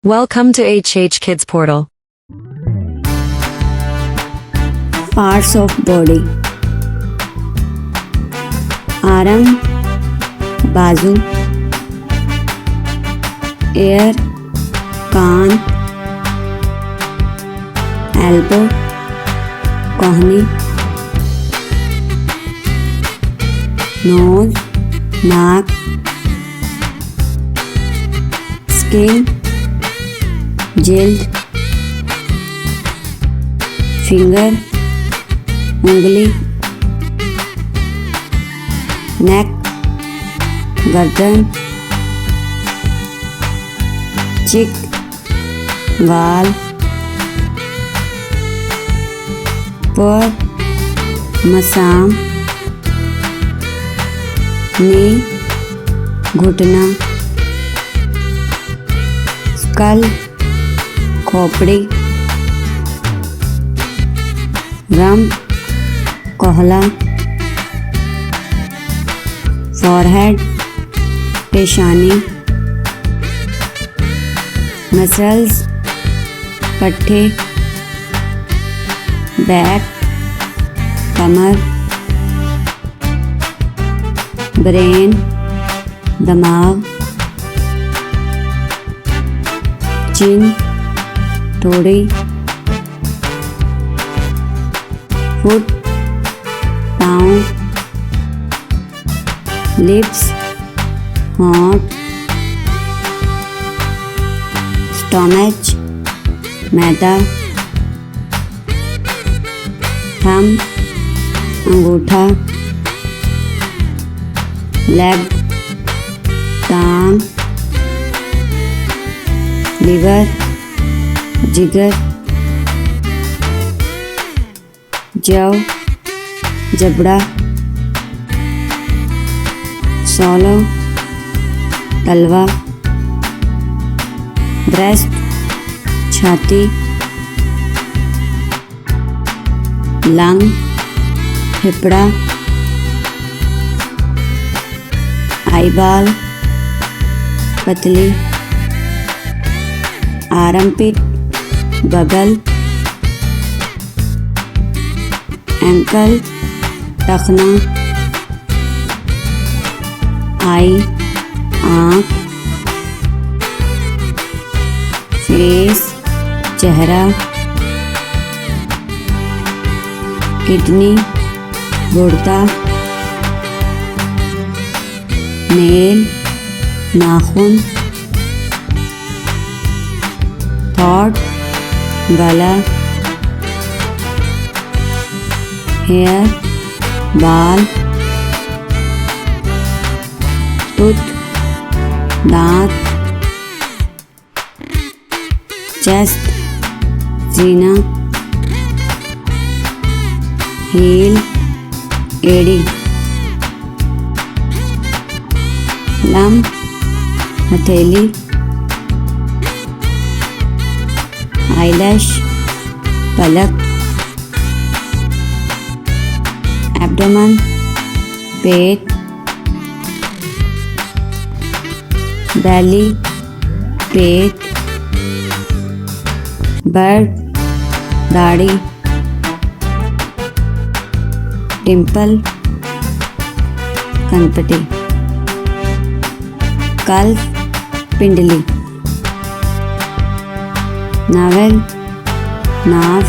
Welcome to HH Kids Portal. Parts of body. Arm, बाजू, ear, कान, elbow, कोहनी, nose, नाक, skin, जिल्द, finger, उंगली, नेक, गर्दन, चिक, गाल, पर, मसाम, नी, घुटना, स्कल, खोपड़ी, रंप, कोहला, फॉरहेड, पेशानी, मसल्स, पट्टे, बैक, कमर, ब्रेन, दिमाग, चिन, थोड़ी, फुट, पाँव, लिप्स, होंठ, स्टोमच, मैदा, थंब, अंगूठा, लेग, टांग, लिवर, जिगर, जव, जबड़ा, सोलो, तलवा, ब्रेस्ट, छाती, लंग, फेफड़ा, आईबॉल, पतली, आर्मपिट, बगल, एंकल, टखना, आई, आँख, फेस, चेहरा, किडनी, गुर्दा, नेल, नाखून, थॉट, गला, हेयर, बाल, टूथ, दांत, चेस्ट, सीना, हील, एड़ी, लम, हथेली, आईलैश, पलक, एब्डोमेन, पेट, बेली, पेट, बर्ड, दाढ़ी, डिम्पल, कनपटी, कल्प, पिंडली, नावेल, नाव,